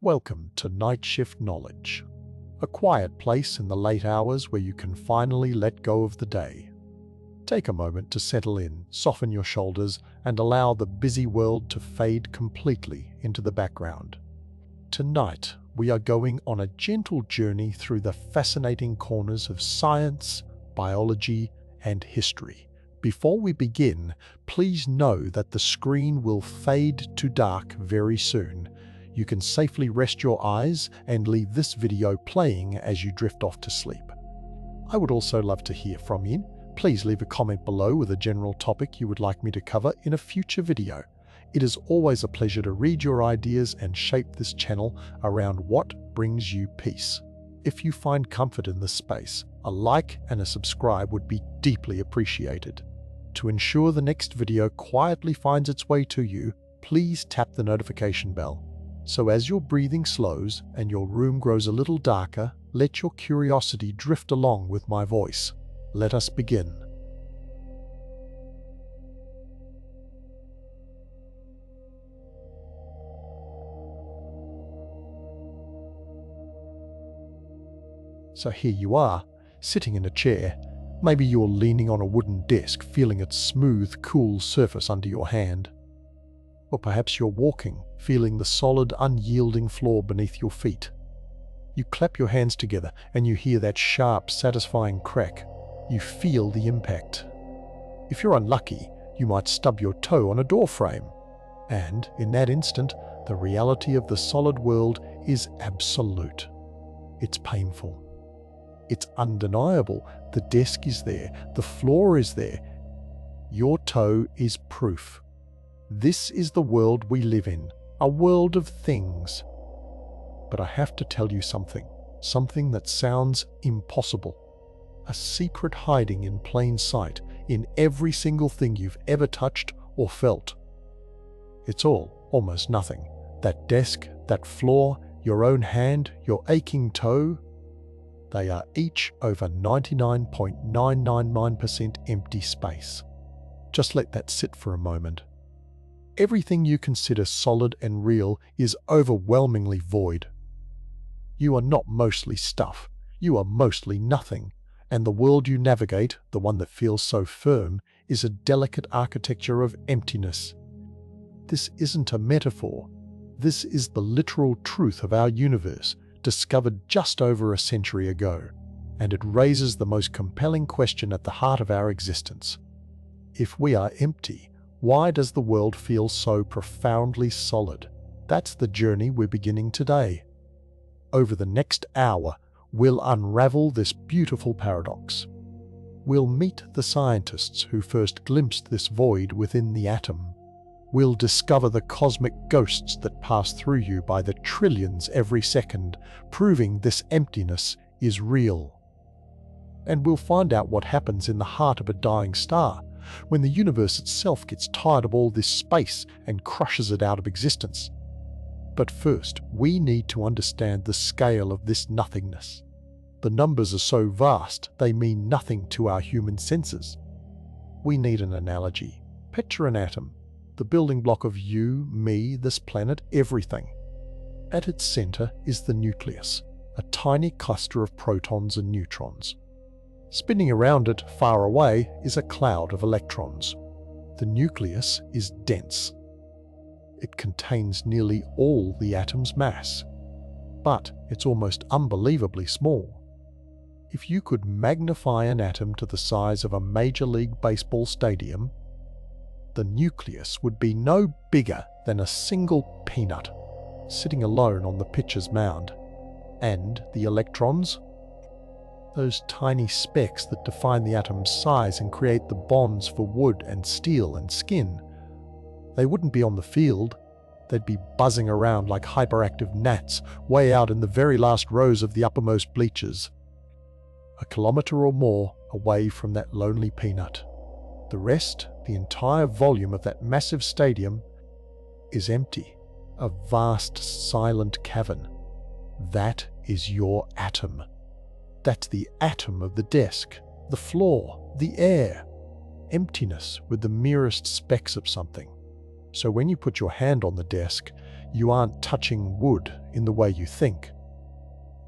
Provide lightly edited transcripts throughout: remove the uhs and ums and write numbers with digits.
Welcome to Night Shift Knowledge, a quiet place in the late hours where you can finally let go of the day. Take a moment to settle in, soften your shoulders, and allow the busy world to fade completely into the background. Tonight, we are going on a gentle journey through the fascinating corners of science, biology, and history. Before we begin, please know that the screen will fade to dark very soon. You can safely rest your eyes and leave this video playing as you drift off to sleep. I would also love to hear from you. Please leave a comment below with a general topic you would like me to cover in a future video. It is always a pleasure to read your ideas and shape this channel around what brings you peace. If you find comfort in this space, a like and a subscribe would be deeply appreciated. To ensure the next video quietly finds its way to you, please tap the notification bell. So as your breathing slows and your room grows a little darker, let your curiosity drift along with my voice. Let us begin. So here you are, sitting in a chair. Maybe you're leaning on a wooden desk, feeling its smooth, cool surface under your hand. Or perhaps you're walking, feeling the solid, unyielding floor beneath your feet. You clap your hands together and you hear that sharp, satisfying crack. You feel the impact. If you're unlucky, you might stub your toe on a door frame. And in that instant, the reality of the solid world is absolute. It's painful. It's undeniable. The desk is there. The floor is there. Your toe is proof. This is the world we live in, a world of things. But I have to tell you something that sounds impossible. A secret hiding in plain sight in every single thing you've ever touched or felt. It's all almost nothing. That desk, that floor, your own hand, your aching toe, they are each over 99.999% empty space. Just let that sit for a moment. Everything you consider solid and real is overwhelmingly void. You are not mostly stuff, you are mostly nothing, and the world you navigate, the one that feels so firm, is a delicate architecture of emptiness. This isn't a metaphor. This is the literal truth of our universe, discovered just over a century ago, and it raises the most compelling question at the heart of our existence. If we are empty, why does the world feel so profoundly solid? That's the journey we're beginning today. Over the next hour, we'll unravel this beautiful paradox. We'll meet the scientists who first glimpsed this void within the atom. We'll discover the cosmic ghosts that pass through you by the trillions every second, proving this emptiness is real. And we'll find out what happens in the heart of a dying star, when the universe itself gets tired of all this space and crushes it out of existence. But first, we need to understand the scale of this nothingness. The numbers are so vast, they mean nothing to our human senses. We need an analogy. Picture an atom, the building block of you, me, this planet, everything. At its center is the nucleus, a tiny cluster of protons and neutrons. Spinning around it, far away, is a cloud of electrons. The nucleus is dense. It contains nearly all the atom's mass. But it's almost unbelievably small. If you could magnify an atom to the size of a Major League Baseball stadium, the nucleus would be no bigger than a single peanut, sitting alone on the pitcher's mound. And the electrons? Those tiny specks that define the atom's size and create the bonds for wood and steel and skin. They wouldn't be on the field. They'd be buzzing around like hyperactive gnats way out in the very last rows of the uppermost bleachers, a kilometer or more away from that lonely peanut. The rest, the entire volume of that massive stadium, is empty, a vast silent cavern. That is your atom. That's the atom of the desk, the floor, the air. Emptiness with the merest specks of something. So when you put your hand on the desk, you aren't touching wood in the way you think.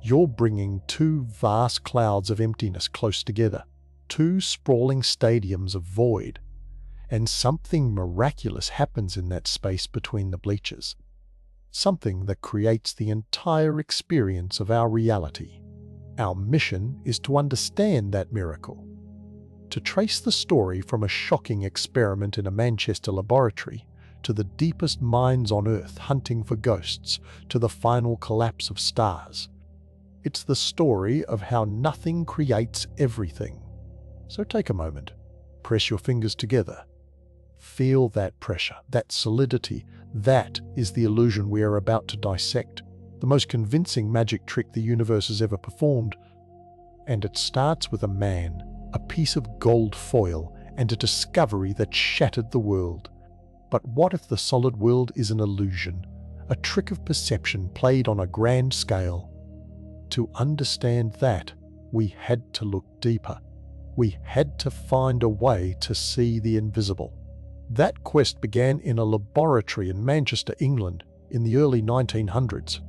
You're bringing two vast clouds of emptiness close together, two sprawling stadiums of void, and something miraculous happens in that space between the bleachers. Something that creates the entire experience of our reality. Our mission is to understand that miracle, to trace the story from a shocking experiment in a Manchester laboratory to the deepest minds on Earth hunting for ghosts, to the final collapse of stars. It's the story of how nothing creates everything. So take a moment, press your fingers together. Feel that pressure, that solidity. That is the illusion we are about to dissect, the most convincing magic trick the universe has ever performed. And it starts with a man, a piece of gold foil, and a discovery that shattered the world. But what if the solid world is an illusion, a trick of perception played on a grand scale? To understand that, we had to look deeper. We had to find a way to see the invisible. That quest began in a laboratory in Manchester, England, in the early 1900s.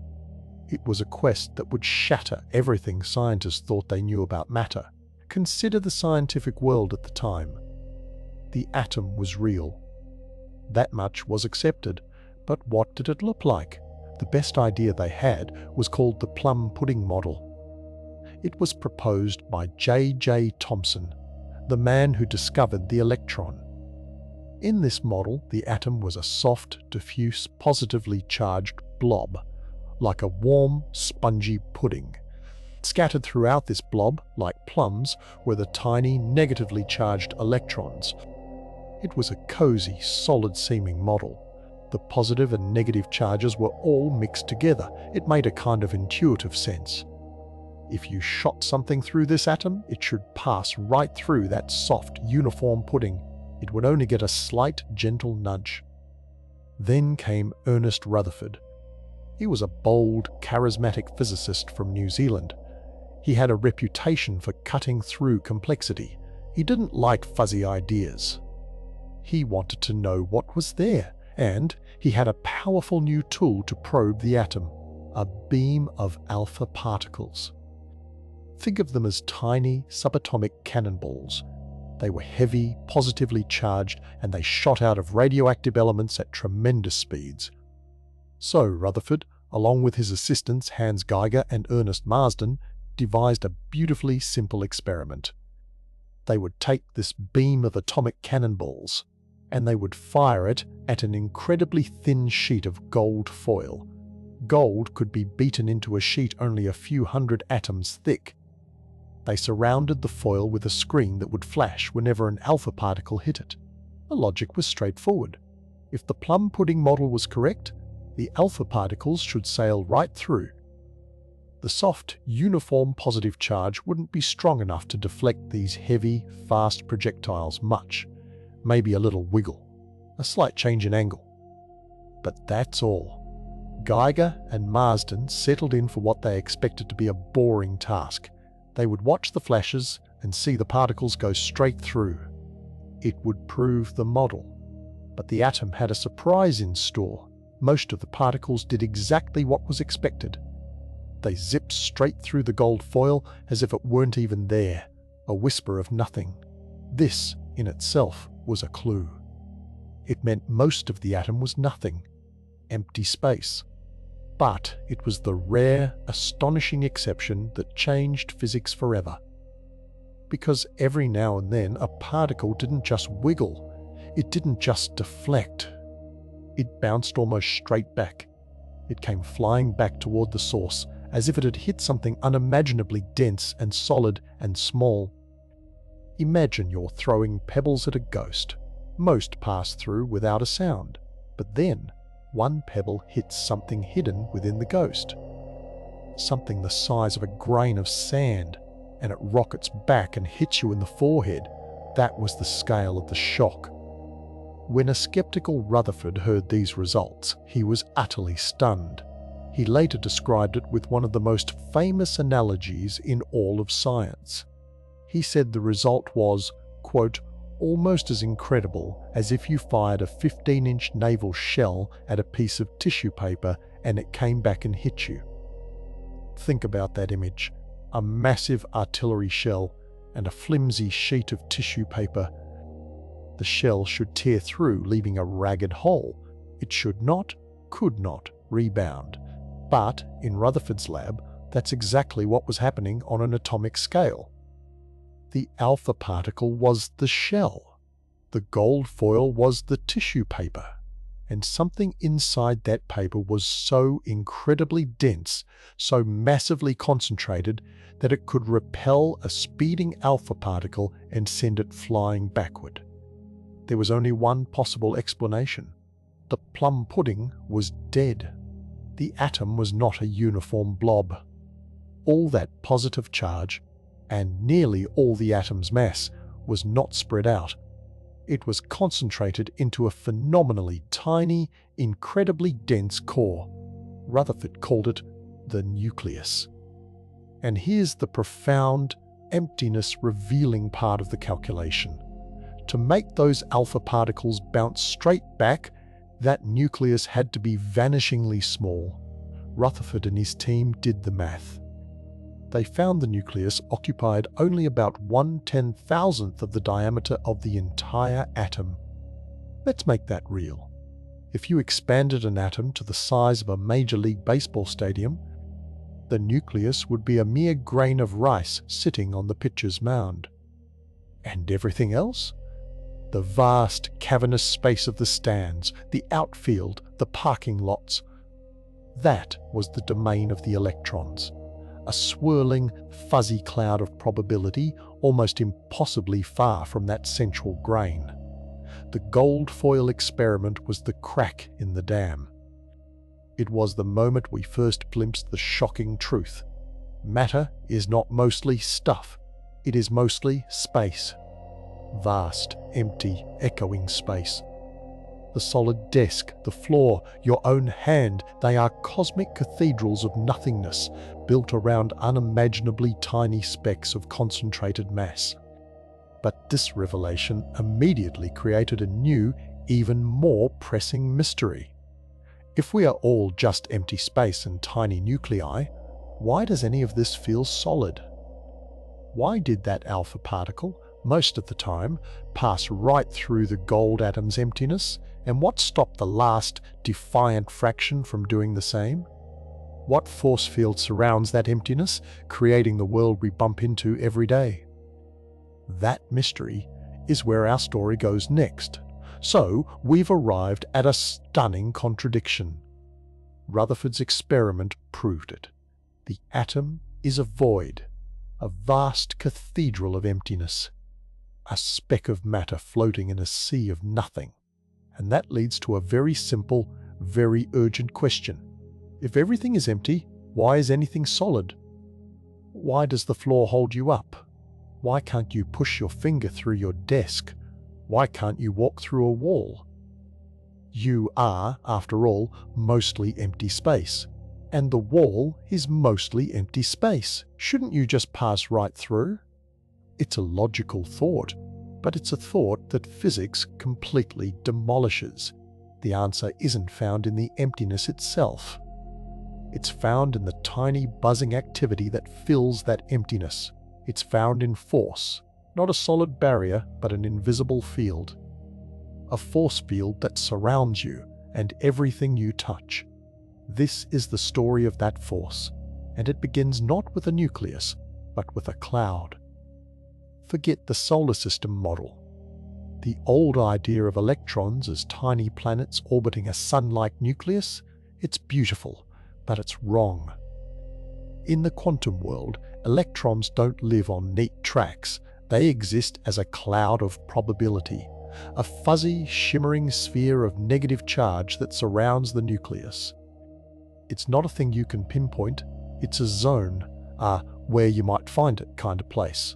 It was a quest that would shatter everything scientists thought they knew about matter. Consider the scientific world at the time. The atom was real. That much was accepted, but what did it look like? The best idea they had was called the plum pudding model. It was proposed by J.J. Thomson, the man who discovered the electron. In this model, the atom was a soft, diffuse, positively charged blob, like a warm, spongy pudding. Scattered throughout this blob, like plums, were the tiny, negatively charged electrons. It was a cozy, solid-seeming model. The positive and negative charges were all mixed together. It made a kind of intuitive sense. If you shot something through this atom, it should pass right through that soft, uniform pudding. It would only get a slight, gentle nudge. Then came Ernest Rutherford. He was a bold, charismatic physicist from New Zealand. He had a reputation for cutting through complexity. He didn't like fuzzy ideas. He wanted to know what was there, and he had a powerful new tool to probe the atom, a beam of alpha particles. Think of them as tiny, subatomic cannonballs. They were heavy, positively charged, and they shot out of radioactive elements at tremendous speeds. So Rutherford, along with his assistants Hans Geiger and Ernest Marsden, devised a beautifully simple experiment. They would take this beam of atomic cannonballs, and they would fire it at an incredibly thin sheet of gold foil. Gold could be beaten into a sheet only a few hundred atoms thick. They surrounded the foil with a screen that would flash whenever an alpha particle hit it. The logic was straightforward. If the plum pudding model was correct, the alpha particles should sail right through. The soft, uniform positive charge wouldn't be strong enough to deflect these heavy, fast projectiles much. Maybe a little wiggle, a slight change in angle. But that's all. Geiger and Marsden settled in for what they expected to be a boring task. They would watch the flashes and see the particles go straight through. It would prove the model. But the atom had a surprise in store. Most of the particles did exactly what was expected. They zipped straight through the gold foil as if it weren't even there, a whisper of nothing. This, in itself, was a clue. It meant most of the atom was nothing, empty space. But it was the rare, astonishing exception that changed physics forever. Because every now and then a particle didn't just wiggle, it didn't just deflect. It bounced almost straight back. It came flying back toward the source, as if it had hit something unimaginably dense and solid and small. Imagine you're throwing pebbles at a ghost. Most pass through without a sound, but then one pebble hits something hidden within the ghost. Something the size of a grain of sand, and it rockets back and hits you in the forehead. That was the scale of the shock. When a skeptical Rutherford heard these results, he was utterly stunned. He later described it with one of the most famous analogies in all of science. He said the result was, quote, almost as incredible as if you fired a 15-inch naval shell at a piece of tissue paper and it came back and hit you. Think about that image. A massive artillery shell and a flimsy sheet of tissue paper. The shell should tear through, leaving a ragged hole. It should not, could not rebound. But in Rutherford's lab, that's exactly what was happening on an atomic scale. The alpha particle was the shell. The gold foil was the tissue paper. And something inside that paper was so incredibly dense, so massively concentrated, that it could repel a speeding alpha particle and send it flying backward. There was only one possible explanation. The plum pudding was dead. The atom was not a uniform blob. All that positive charge, and nearly all the atom's mass, was not spread out. It was concentrated into a phenomenally tiny, incredibly dense core. Rutherford called it the nucleus. And here's the profound, emptiness-revealing part of the calculation. To make those alpha particles bounce straight back, that nucleus had to be vanishingly small. Rutherford and his team did the math. They found the nucleus occupied only about 1/10,000th of the diameter of the entire atom. Let's make that real. If you expanded an atom to the size of a Major League Baseball stadium, the nucleus would be a mere grain of rice sitting on the pitcher's mound. And everything else? The vast, cavernous space of the stands, the outfield, the parking lots. That was the domain of the electrons. A swirling, fuzzy cloud of probability, almost impossibly far from that central grain. The gold foil experiment was the crack in the dam. It was the moment we first glimpsed the shocking truth. Matter is not mostly stuff. It is mostly space. Vast, empty, echoing space. The solid desk, the floor, your own hand, they are cosmic cathedrals of nothingness, built around unimaginably tiny specks of concentrated mass. But this revelation immediately created a new, even more pressing mystery. If we are all just empty space and tiny nuclei, why does any of this feel solid? Why did that alpha particle, most of the time, pass right through the gold atom's emptiness? And what stopped the last, defiant fraction from doing the same? What force field surrounds that emptiness, creating the world we bump into every day? That mystery is where our story goes next. So, we've arrived at a stunning contradiction. Rutherford's experiment proved it. The atom is a void, a vast cathedral of emptiness, a speck of matter floating in a sea of nothing. And that leads to a very simple, very urgent question. If everything is empty, why is anything solid? Why does the floor hold you up? Why can't you push your finger through your desk? Why can't you walk through a wall? You are, after all, mostly empty space. And the wall is mostly empty space. Shouldn't you just pass right through? It's a logical thought. But it's a thought that physics completely demolishes. The answer isn't found in the emptiness itself. It's found in the tiny buzzing activity that fills that emptiness. It's found in force, not a solid barrier, but an invisible field. A force field that surrounds you and everything you touch. This is the story of that force, and it begins not with a nucleus, but with a cloud. Forget the solar system model. The old idea of electrons as tiny planets orbiting a sun-like nucleus, it's beautiful, but it's wrong. In the quantum world, electrons don't live on neat tracks. They exist as a cloud of probability, a fuzzy, shimmering sphere of negative charge that surrounds the nucleus. It's not a thing you can pinpoint, it's a zone, where you might find it kind of place.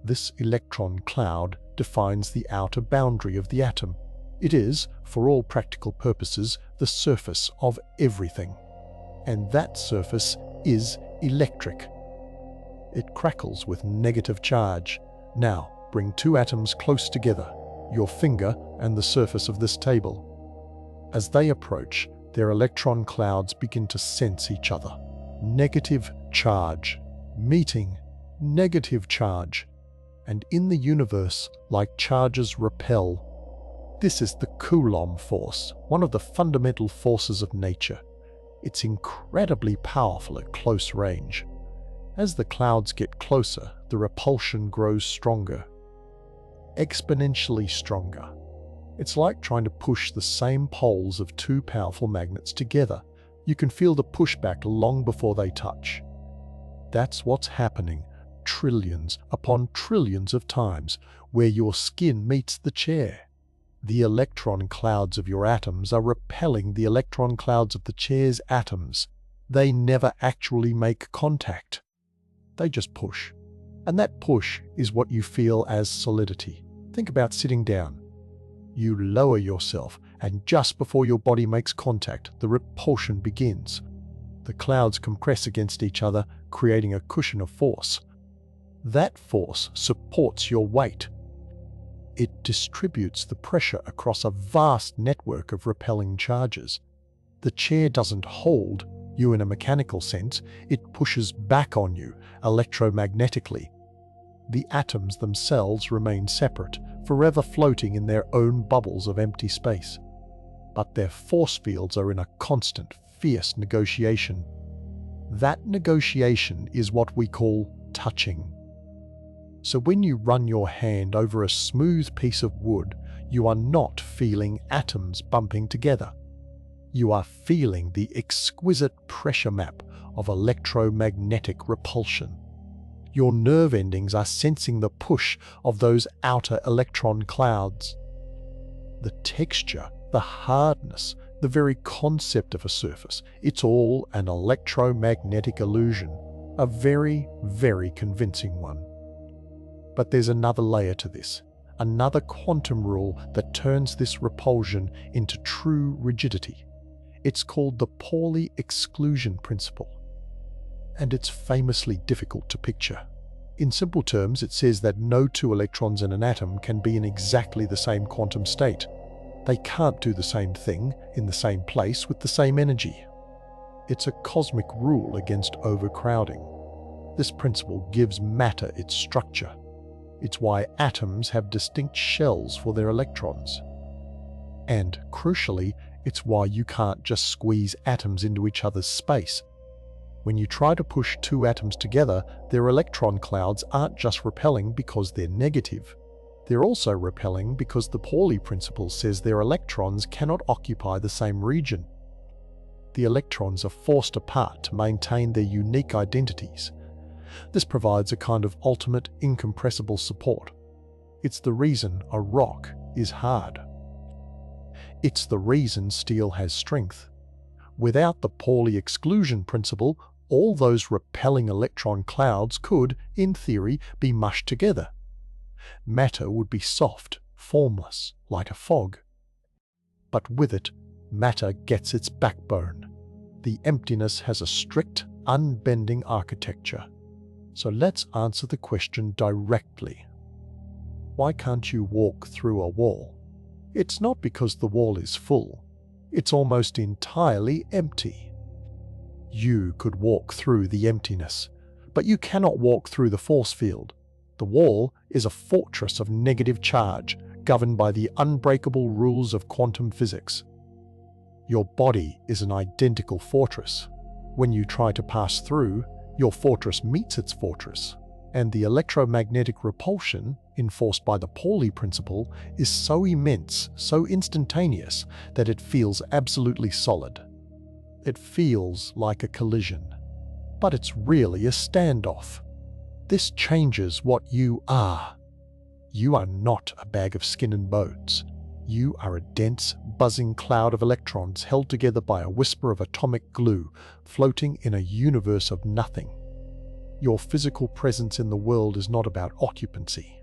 This electron cloud defines the outer boundary of the atom. It is, for all practical purposes, the surface of everything. And that surface is electric. It crackles with negative charge. Now, Bring two atoms close together, your finger and the surface of this table. As they approach, their electron clouds begin to sense each other. Negative charge, meeting, negative charge. And in the universe, like charges repel. This is the Coulomb force, one of the fundamental forces of nature. It's incredibly powerful at close range. As the clouds get closer, the repulsion grows stronger. Exponentially stronger. It's like trying to push the same poles of two powerful magnets together. You can feel the pushback long before they touch. That's what's happening trillions upon trillions of times, where your skin meets the chair. The electron clouds of your atoms are repelling the electron clouds of the chair's atoms. They never actually make contact. They just push. And that push is what you feel as solidity. Think about sitting down. You lower yourself, and just before your body makes contact, the repulsion begins. The clouds compress against each other, creating a cushion of force. That force supports your weight. It distributes the pressure across a vast network of repelling charges. The chair doesn't hold you in a mechanical sense, it pushes back on you electromagnetically. The atoms themselves remain separate, forever floating in their own bubbles of empty space. But their force fields are in a constant, fierce negotiation. That negotiation is what we call touching. So when you run your hand over a smooth piece of wood, you are not feeling atoms bumping together. You are feeling the exquisite pressure map of electromagnetic repulsion. Your nerve endings are sensing the push of those outer electron clouds. The texture, the hardness, the very concept of a surface, it's all an electromagnetic illusion, a very, very convincing one. But there's another layer to this, another quantum rule that turns this repulsion into true rigidity. It's called the Pauli exclusion principle. And it's famously difficult to picture. In simple terms, it says that no two electrons in an atom can be in exactly the same quantum state. They can't do the same thing in the same place with the same energy. It's a cosmic rule against overcrowding. This principle gives matter its structure. It's why atoms have distinct shells for their electrons. And, crucially, it's why you can't just squeeze atoms into each other's space. When you try to push two atoms together, their electron clouds aren't just repelling because they're negative. They're also repelling because the Pauli principle says their electrons cannot occupy the same region. The electrons are forced apart to maintain their unique identities. This provides a kind of ultimate, incompressible support. It's the reason a rock is hard. It's the reason steel has strength. Without the Pauli exclusion principle, all those repelling electron clouds could, in theory, be mushed together. Matter would be soft, formless, like a fog. But with it, matter gets its backbone. The emptiness has a strict, unbending architecture. So let's answer the question directly. Why can't you walk through a wall? It's not because the wall is full. It's almost entirely empty. You could walk through the emptiness, but you cannot walk through the force field. The wall is a fortress of negative charge, governed by the unbreakable rules of quantum physics. Your body is an identical fortress. When you try to pass through, your fortress meets its fortress, and the electromagnetic repulsion, enforced by the Pauli principle, is so immense, so instantaneous, that it feels absolutely solid. It feels like a collision, but it's really a standoff. This changes what you are. You are not a bag of skin and bones. You are a dense, buzzing cloud of electrons held together by a whisper of atomic glue, floating in a universe of nothing. Your physical presence in the world is not about occupancy.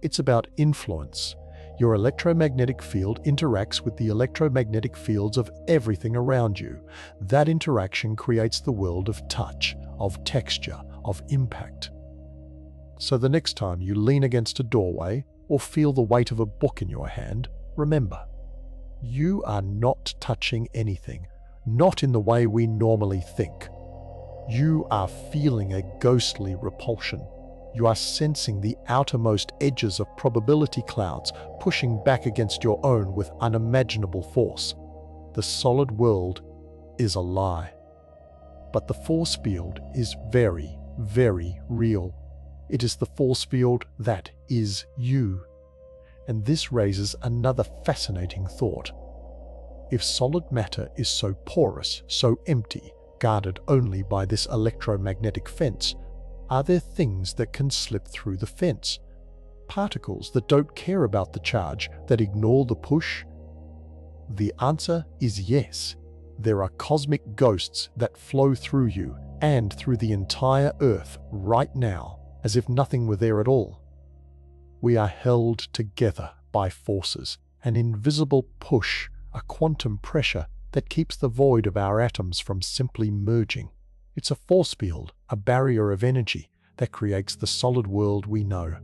It's about influence. Your electromagnetic field interacts with the electromagnetic fields of everything around you. That interaction creates the world of touch, of texture, of impact. So the next time you lean against a doorway or feel the weight of a book in your hand, remember, you are not touching anything, not in the way we normally think. You are feeling a ghostly repulsion. You are sensing the outermost edges of probability clouds pushing back against your own with unimaginable force. The solid world is a lie. But the force field is very, very real. It is the force field that is you. And this raises another fascinating thought. If solid matter is so porous, so empty, guarded only by this electromagnetic fence, are there things that can slip through the fence? Particles that don't care about the charge, that ignore the push? The answer is yes. There are cosmic ghosts that flow through you and through the entire Earth right now, as if nothing were there at all. We are held together by forces, an invisible push, a quantum pressure that keeps the void of our atoms from simply merging. It's a force field, a barrier of energy that creates the solid world we know.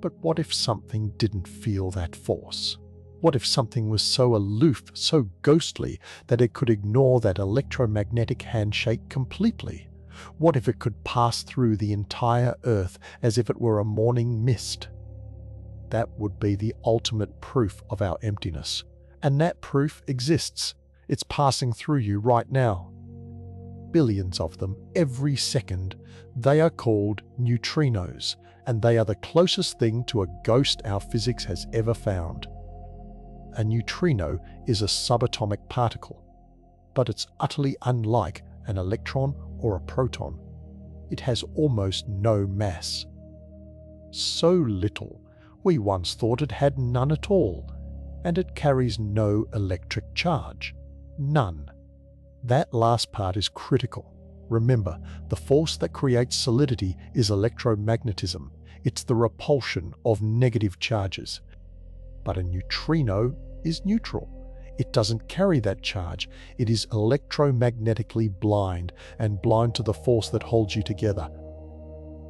But what if something didn't feel that force? What if something was so aloof, so ghostly, that it could ignore that electromagnetic handshake completely? What if it could pass through the entire Earth as if it were a morning mist? That would be the ultimate proof of our emptiness. And that proof exists. It's passing through you right now. Billions of them every second. They are called neutrinos, and they are the closest thing to a ghost our physics has ever found. A neutrino is a subatomic particle, but it's utterly unlike an electron or a proton. It has almost no mass. So little, we once thought it had none at all, and it carries no electric charge. None. That last part is critical. Remember, the force that creates solidity is electromagnetism. It's the repulsion of negative charges. But a neutrino is neutral. It doesn't carry that charge. It is electromagnetically blind, and blind to the force that holds you together.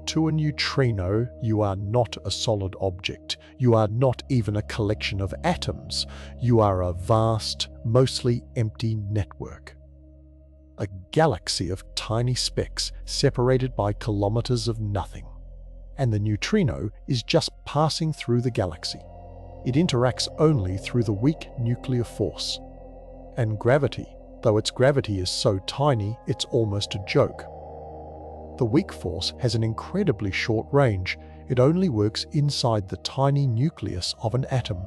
To a neutrino, you are not a solid object. You are not even a collection of atoms. You are a vast, mostly empty network. A galaxy of tiny specks separated by kilometers of nothing. And the neutrino is just passing through the galaxy. It interacts only through the weak nuclear force. And gravity, though its gravity is so tiny it's almost a joke. The weak force has an incredibly short range. It only works inside the tiny nucleus of an atom.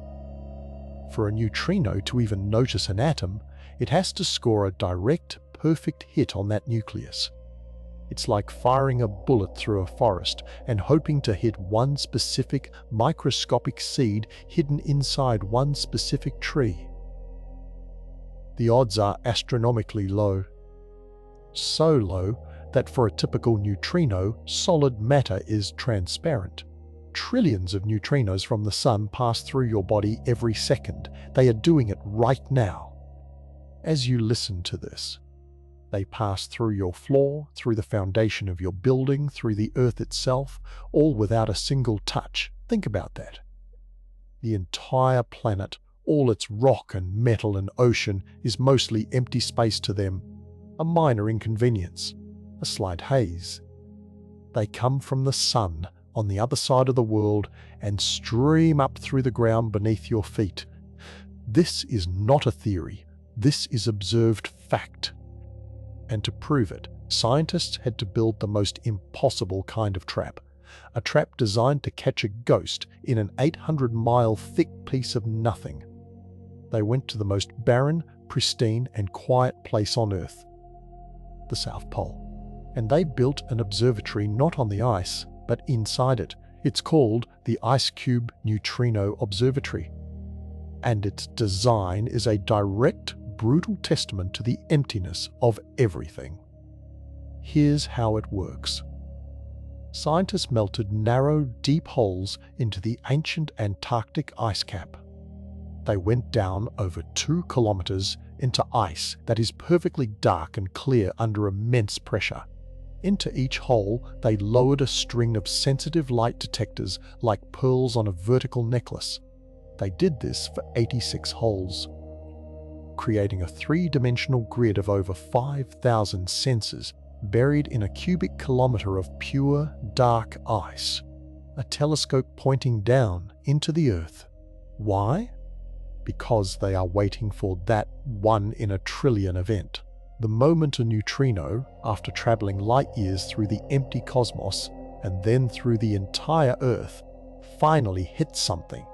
For a neutrino to even notice an atom, it has to score a direct, perfect hit on that nucleus. It's like firing a bullet through a forest and hoping to hit one specific, microscopic seed hidden inside one specific tree. The odds are astronomically low. So low that for a typical neutrino, solid matter is transparent. Trillions of neutrinos from the sun pass through your body every second. They are doing it right now. As you listen to this, they pass through your floor, through the foundation of your building, through the earth itself, all without a single touch. Think about that. The entire planet, all its rock and metal and ocean, is mostly empty space to them, a minor inconvenience, a slight haze. They come from the sun on the other side of the world and stream up through the ground beneath your feet. This is not a theory. This is observed fact. And to prove it, scientists had to build the most impossible kind of trap. A trap designed to catch a ghost in an 800-mile thick piece of nothing. They went to the most barren, pristine, and quiet place on Earth, the South Pole. And they built an observatory not on the ice, but inside it. It's called the Ice Cube Neutrino Observatory. And its design is a direct, brutal testament to the emptiness of everything. Here's how it works. Scientists melted narrow, deep holes into the ancient Antarctic ice cap. They went down over 2 kilometers into ice that is perfectly dark and clear under immense pressure. Into each hole, they lowered a string of sensitive light detectors like pearls on a vertical necklace. They did this for 86 holes, creating a three-dimensional grid of over 5,000 sensors buried in a cubic kilometer of pure, dark ice, a telescope pointing down into the Earth. Why? Because they are waiting for that one-in-a-trillion event. The moment a neutrino, after traveling light years through the empty cosmos and then through the entire Earth, finally hits something.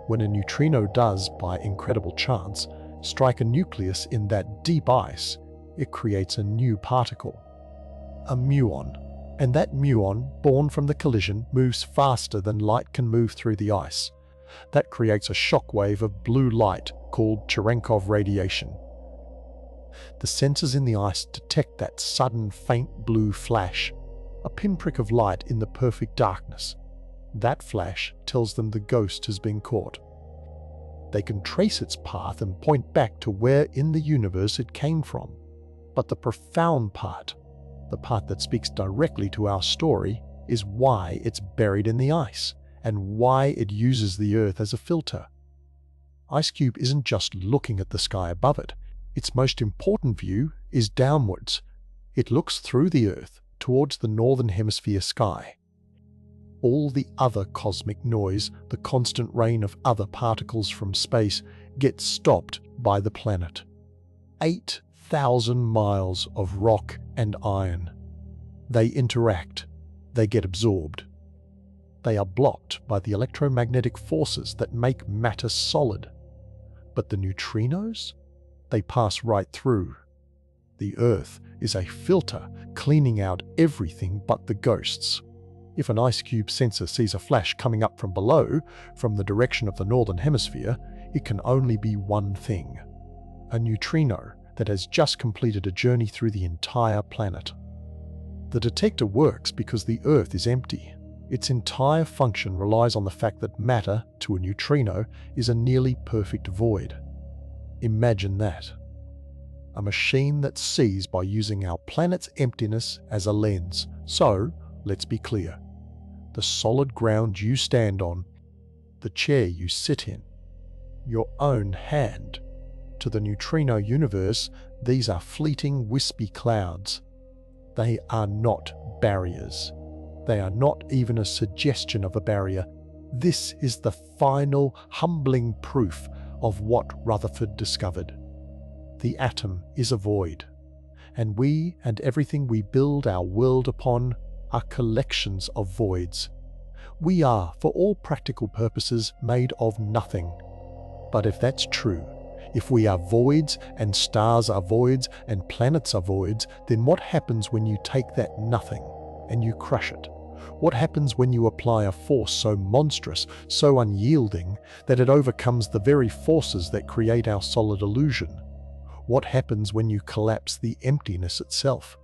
When a neutrino does, by incredible chance, strike a nucleus in that deep ice, it creates a new particle, a muon. And that muon, born from the collision, moves faster than light can move through the ice. That creates a shock wave of blue light called Cherenkov radiation. The sensors in the ice detect that sudden faint blue flash, a pinprick of light in the perfect darkness. That flash tells them the ghost has been caught. They can trace its path and point back to where in the universe it came from. But the profound part, the part that speaks directly to our story, is why it's buried in the ice and why it uses the Earth as a filter. IceCube isn't just looking at the sky above it. Its most important view is downwards. It looks through the Earth towards the northern hemisphere sky. All the other cosmic noise, the constant rain of other particles from space, gets stopped by the planet. 8,000 miles of rock and iron. They interact. They get absorbed. They are blocked by the electromagnetic forces that make matter solid. But the neutrinos? They pass right through. The Earth is a filter cleaning out everything but the ghosts. If an IceCube sensor sees a flash coming up from below, from the direction of the northern hemisphere, it can only be one thing: a neutrino that has just completed a journey through the entire planet. The detector works because the Earth is empty. Its entire function relies on the fact that matter, to a neutrino, is a nearly perfect void. Imagine that. A machine that sees by using our planet's emptiness as a lens. So, let's be clear. The solid ground you stand on, the chair you sit in, your own hand. To the neutrino universe, these are fleeting, wispy clouds. They are not barriers. They are not even a suggestion of a barrier. This is the final, humbling proof of what Rutherford discovered. The atom is a void, and we and everything we build our world upon are collections of voids. We are, for all practical purposes, made of nothing. But if that's true, if we are voids and stars are voids and planets are voids, then what happens when you take that nothing and you crush it? What happens when you apply a force so monstrous, so unyielding, that it overcomes the very forces that create our solid illusion? What happens when you collapse the emptiness itself?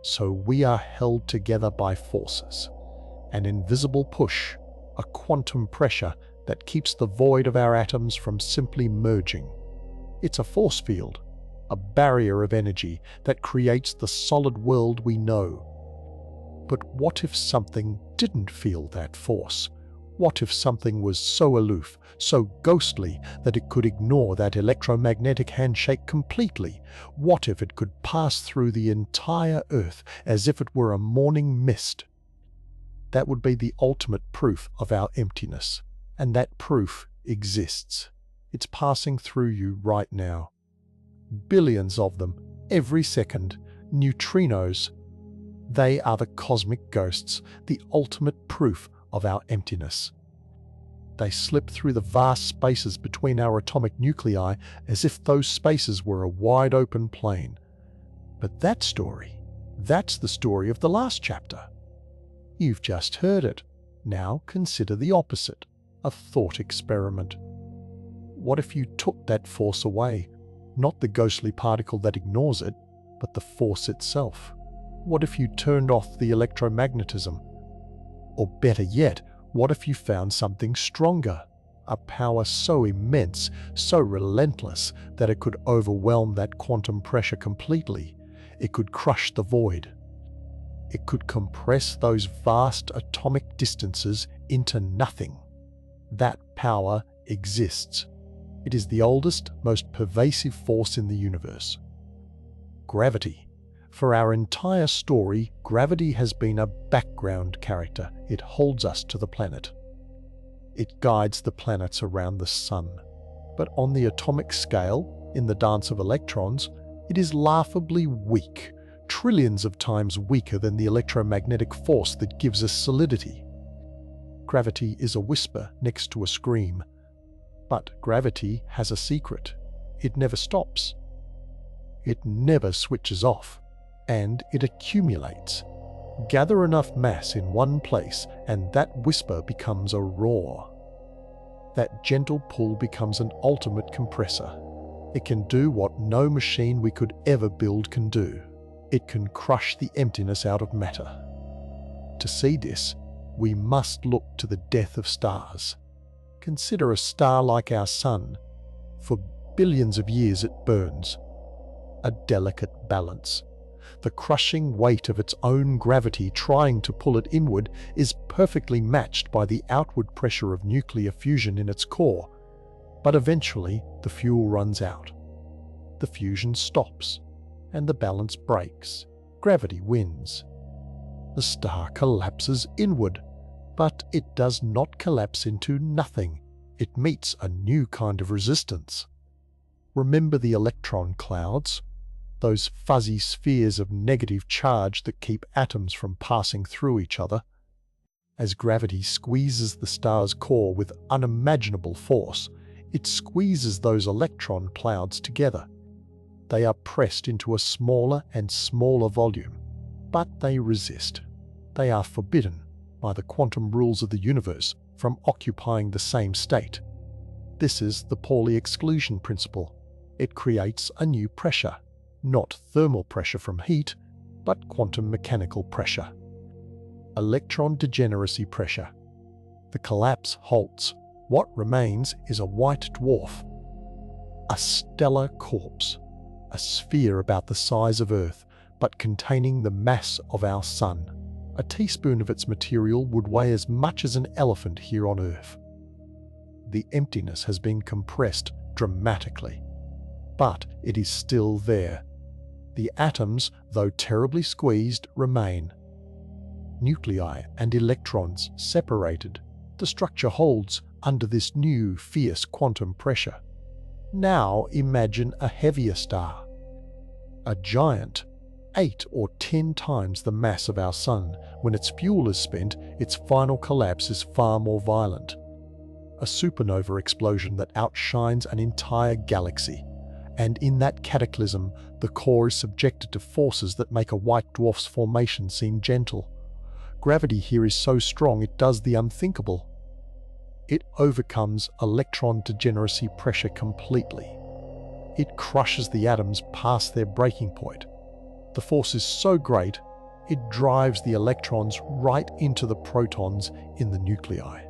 So we are held together by forces, an invisible push, a quantum pressure that keeps the void of our atoms from simply merging. It's a force field, a barrier of energy that creates the solid world we know. But what if something didn't feel that force? What if something was so aloof, so ghostly, that it could ignore that electromagnetic handshake completely? What if it could pass through the entire Earth as if it were a morning mist? That would be the ultimate proof of our emptiness. And that proof exists. It's passing through you right now. Billions of them, every second, neutrinos. They are the cosmic ghosts, the ultimate proof of our emptiness. They slip through the vast spaces between our atomic nuclei as if those spaces were a wide open plain. But that story, that's the story of the last chapter. You've just heard it. Now consider the opposite, a thought experiment. What if you took that force away? Not the ghostly particle that ignores it, but the force itself. What if you turned off the electromagnetism? Or better yet, what if you found something stronger? A power so immense, so relentless, that it could overwhelm that quantum pressure completely. It could crush the void. It could compress those vast atomic distances into nothing. That power exists. It is the oldest, most pervasive force in the universe. Gravity. For our entire story, gravity has been a background character. It holds us to the planet. It guides the planets around the sun. But on the atomic scale, in the dance of electrons, it is laughably weak, trillions of times weaker than the electromagnetic force that gives us solidity. Gravity is a whisper next to a scream. But gravity has a secret. It never stops. It never switches off. And it accumulates. Gather enough mass in one place and that whisper becomes a roar. That gentle pull becomes an ultimate compressor. It can do what no machine we could ever build can do. It can crush the emptiness out of matter. To see this, we must look to the death of stars. Consider a star like our Sun. For billions of years it burns. A delicate balance. The crushing weight of its own gravity trying to pull it inward is perfectly matched by the outward pressure of nuclear fusion in its core. But eventually, the fuel runs out. The fusion stops, and the balance breaks. Gravity wins. The star collapses inward, but it does not collapse into nothing. It meets a new kind of resistance. Remember the electron clouds? Those fuzzy spheres of negative charge that keep atoms from passing through each other. As gravity squeezes the star's core with unimaginable force, it squeezes those electron clouds together. They are pressed into a smaller and smaller volume, but they resist. They are forbidden by the quantum rules of the universe from occupying the same state. This is the Pauli exclusion principle. It creates a new pressure. Not thermal pressure from heat, but quantum mechanical pressure. Electron degeneracy pressure. The collapse halts. What remains is a white dwarf. A stellar corpse. A sphere about the size of Earth, but containing the mass of our Sun. A teaspoon of its material would weigh as much as an elephant here on Earth. The emptiness has been compressed dramatically, but it is still there. The atoms, though terribly squeezed, remain. Nuclei and electrons separated. The structure holds under this new, fierce quantum pressure. Now imagine a heavier star. A giant, 8 or 10 times the mass of our Sun. When its fuel is spent, its final collapse is far more violent. A supernova explosion that outshines an entire galaxy. And in that cataclysm, the core is subjected to forces that make a white dwarf's formation seem gentle. Gravity here is so strong it does the unthinkable. It overcomes electron degeneracy pressure completely. It crushes the atoms past their breaking point. The force is so great, it drives the electrons right into the protons in the nuclei.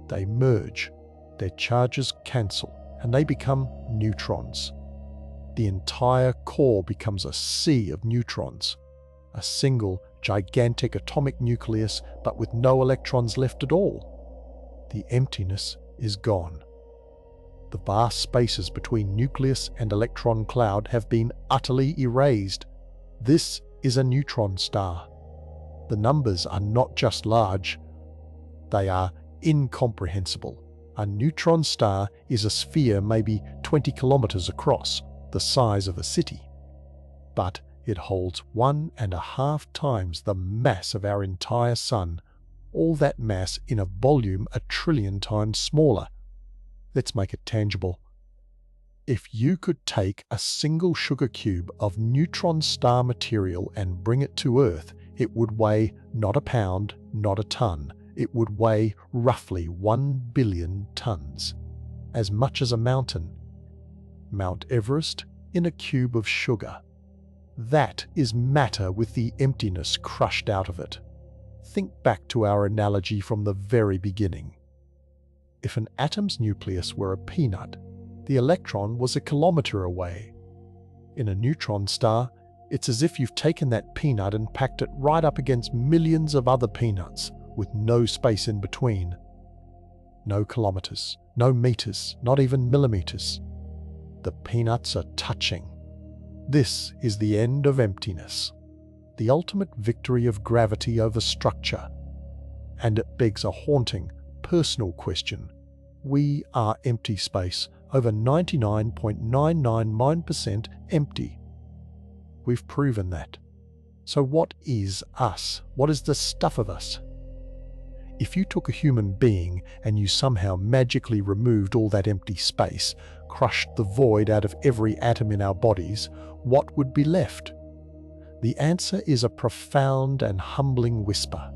They merge, their charges cancel, and they become neutrons. The entire core becomes a sea of neutrons, a single gigantic atomic nucleus but with no electrons left at all. The emptiness is gone. The vast spaces between nucleus and electron cloud have been utterly erased. This is a neutron star. The numbers are not just large, they are incomprehensible. A neutron star is a sphere maybe 20 kilometers across, the size of a city. But it holds 1.5 times the mass of our entire Sun, all that mass in a volume a trillion times smaller. Let's make it tangible. If you could take a single sugar cube of neutron star material and bring it to Earth, it would weigh not a pound, not a ton. It would weigh roughly 1 billion tons, as much as a mountain. Mount Everest in a cube of sugar. That is matter with the emptiness crushed out of it. Think back to our analogy from the very beginning. If an atom's nucleus were a peanut, the electron was a kilometer away. In a neutron star, It's as if you've taken that peanut and packed it right up against millions of other peanuts with no space in between. No kilometers, no meters, not even millimeters. The peanuts are touching. This is the end of emptiness, the ultimate victory of gravity over structure. And it begs a haunting, personal question. We are empty space, over 99.999% empty. We've proven that. So what is us? What is the stuff of us? If you took a human being and you somehow magically removed all that empty space, crushed the void out of every atom in our bodies, what would be left? The answer is a profound and humbling whisper.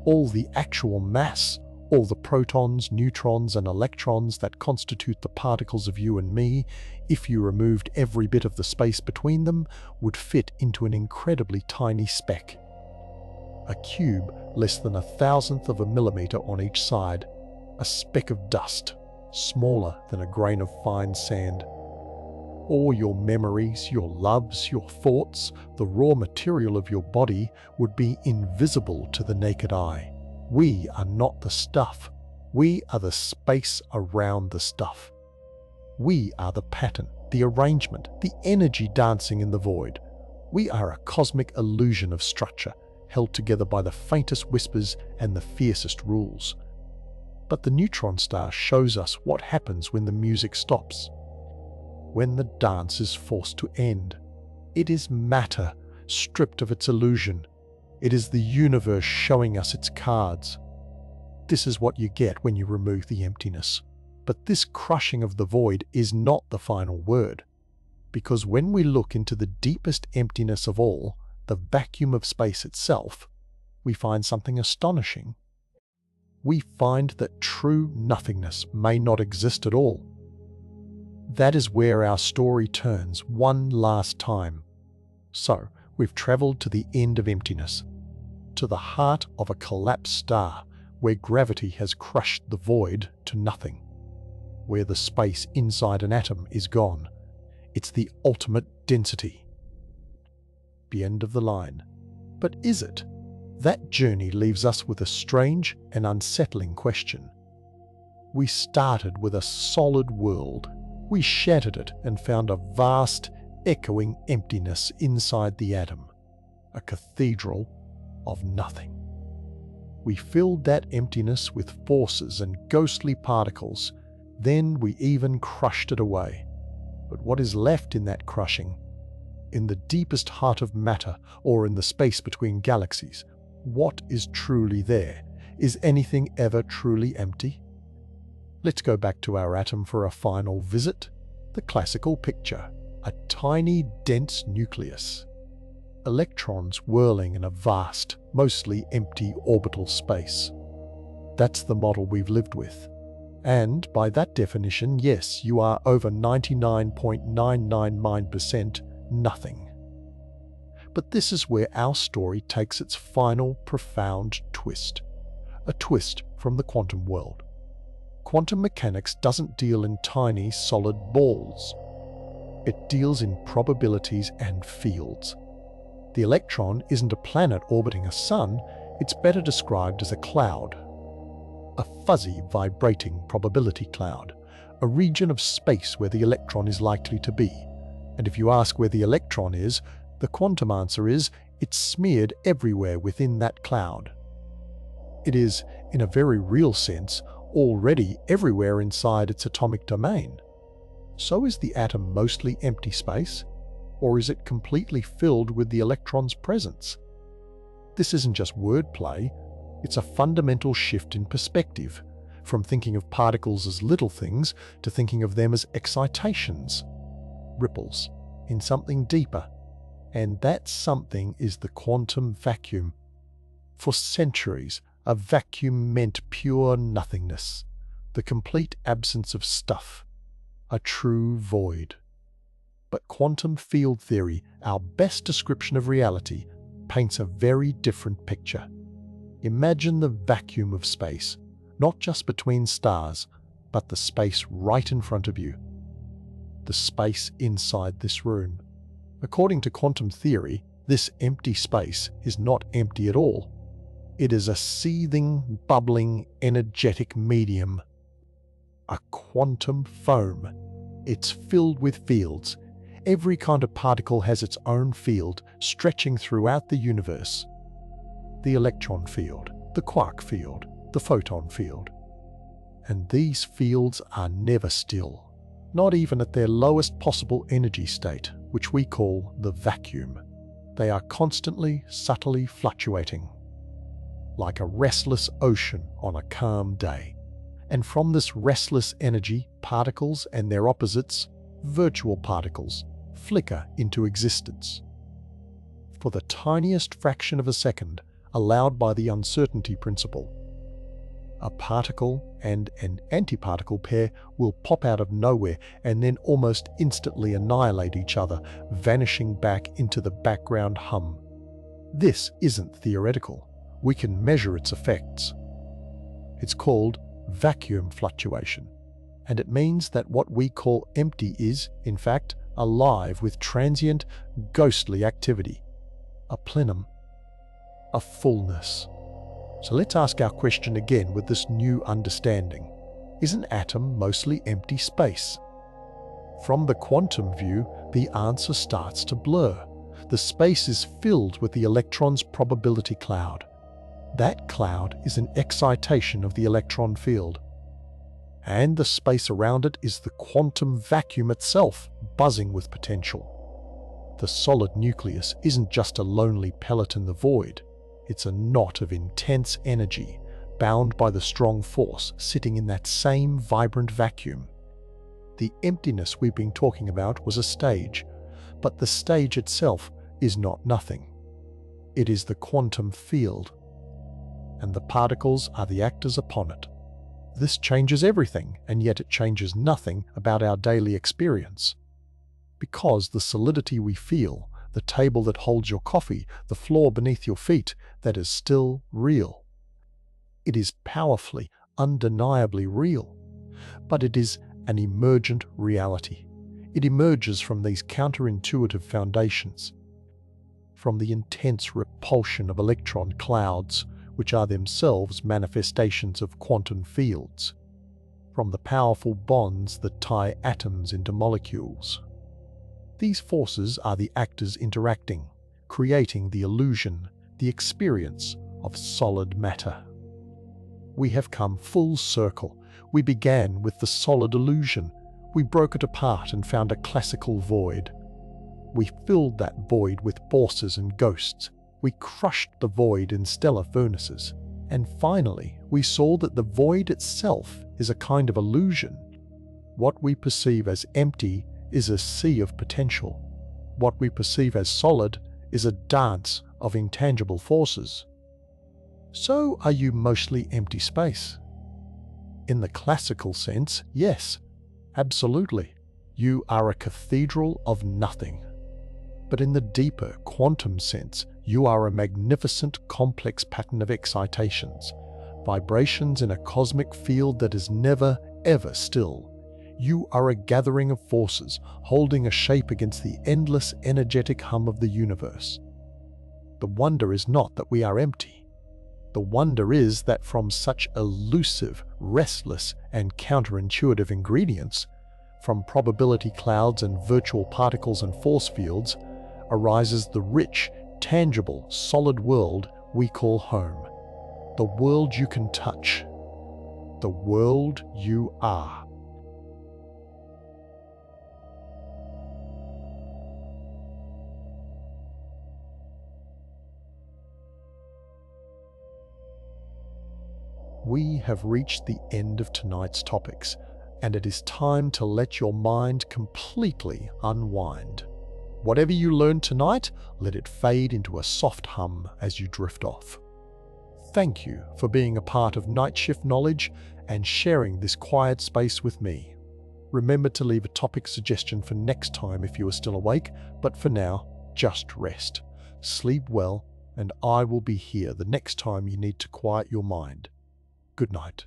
All the actual mass, all the protons, neutrons, and electrons that constitute the particles of you and me, if you removed every bit of the space between them, would fit into an incredibly tiny speck. A cube less than 1,000th of a millimeter on each side, a speck of dust, smaller than a grain of fine sand. All your memories, your loves, your thoughts, the raw material of your body would be invisible to the naked eye. We are not the stuff. We are the space around the stuff. We are the pattern, the arrangement, the energy dancing in the void. We are a cosmic illusion of structure, held together by the faintest whispers and the fiercest rules. But the neutron star shows us what happens when the music stops, when the dance is forced to end. It is matter, stripped of its illusion. It is the universe showing us its cards. This is what you get when you remove the emptiness. But this crushing of the void is not the final word. Because when we look into the deepest emptiness of all, the vacuum of space itself, we find something astonishing. We find that true nothingness may not exist at all. That is where our story turns one last time. So, we've travelled to the end of emptiness, to the heart of a collapsed star, where gravity has crushed the void to nothing, where the space inside an atom is gone. It's the ultimate density. The end of the line. But is it? That journey leaves us with a strange and unsettling question. We started with a solid world. We shattered it and found a vast, echoing emptiness inside the atom, a cathedral of nothing. We filled that emptiness with forces and ghostly particles, then we even crushed it away. But what is left in that crushing? In the deepest heart of matter, or in the space between galaxies, what is truly there? Is anything ever truly empty? Let's go back to our atom for a final visit. The classical picture, a tiny, dense nucleus. Electrons whirling in a vast, mostly empty orbital space. That's the model we've lived with. And by that definition, yes, you are over 99.999% nothing. But this is where our story takes its final profound twist. A twist from the quantum world. Quantum mechanics doesn't deal in tiny, solid balls. It deals in probabilities and fields. The electron isn't a planet orbiting a sun, it's better described as a cloud. A fuzzy, vibrating probability cloud, a region of space where the electron is likely to be. And if you ask where the electron is, the quantum answer is it's smeared everywhere within that cloud. It is, in a very real sense, already everywhere inside its atomic domain. So is the atom mostly empty space, or is it completely filled with the electron's presence? This isn't just wordplay, it's a fundamental shift in perspective, from thinking of particles as little things to thinking of them as excitations, ripples, in something deeper. And that something is the quantum vacuum. For centuries, a vacuum meant pure nothingness, the complete absence of stuff, a true void. But quantum field theory, our best description of reality, paints a very different picture. Imagine the vacuum of space, not just between stars, but the space right in front of you. The space inside this room. According to quantum theory, this empty space is not empty at all. It is a seething, bubbling, energetic medium. A quantum foam. It's filled with fields. Every kind of particle has its own field stretching throughout the universe. The electron field, the quark field, the photon field. And these fields are never still, not even at their lowest possible energy state, which we call the vacuum. They are constantly, subtly fluctuating, like a restless ocean on a calm day. And from this restless energy, particles and their opposites, virtual particles, flicker into existence. For the tiniest fraction of a second, allowed by the uncertainty principle, a particle and an antiparticle pair will pop out of nowhere and then almost instantly annihilate each other, vanishing back into the background hum. This isn't theoretical. We can measure its effects. It's called vacuum fluctuation, and it means that what we call empty is, in fact, alive with transient, ghostly activity, a plenum, a fullness. So let's ask our question again with this new understanding. Is an atom mostly empty space? From the quantum view, the answer starts to blur. The space is filled with the electron's probability cloud. That cloud is an excitation of the electron field. And the space around it is the quantum vacuum itself, buzzing with potential. The solid nucleus isn't just a lonely pellet in the void. It's a knot of intense energy, bound by the strong force sitting in that same vibrant vacuum. The emptiness we've been talking about was a stage, but the stage itself is not nothing. It is the quantum field, and the particles are the actors upon it. This changes everything, and yet it changes nothing about our daily experience. Because the solidity we feel, the table that holds your coffee, the floor beneath your feet, that is still real. It is powerfully, undeniably real, but it is an emergent reality. It emerges from these counterintuitive foundations, from the intense repulsion of electron clouds, which are themselves manifestations of quantum fields, from the powerful bonds that tie atoms into molecules. These forces are the actors interacting, creating the illusion, the experience of solid matter. We have come full circle. We began with the solid illusion. We broke it apart and found a classical void. We filled that void with bosses and ghosts. We crushed the void in stellar furnaces. And finally, we saw that the void itself is a kind of illusion. What we perceive as empty is a sea of potential. What we perceive as solid is a dance of intangible forces. So are you mostly empty space? In the classical sense, yes, absolutely. You are a cathedral of nothing. But in the deeper quantum sense, you are a magnificent complex pattern of excitations, vibrations in a cosmic field that is never, ever still. You are a gathering of forces holding a shape against the endless energetic hum of the universe. The wonder is not that we are empty. The wonder is that from such elusive, restless, and counterintuitive ingredients, from probability clouds and virtual particles and force fields, arises the rich, tangible, solid world we call home. The world you can touch. The world you are. We have reached the end of tonight's topics, and it is time to let your mind completely unwind. Whatever you learned tonight, let it fade into a soft hum as you drift off. Thank you for being a part of Night Shift Knowledge and sharing this quiet space with me. Remember to leave a topic suggestion for next time if you are still awake, but for now, just rest. Sleep well, and I will be here the next time you need to quiet your mind. Good night.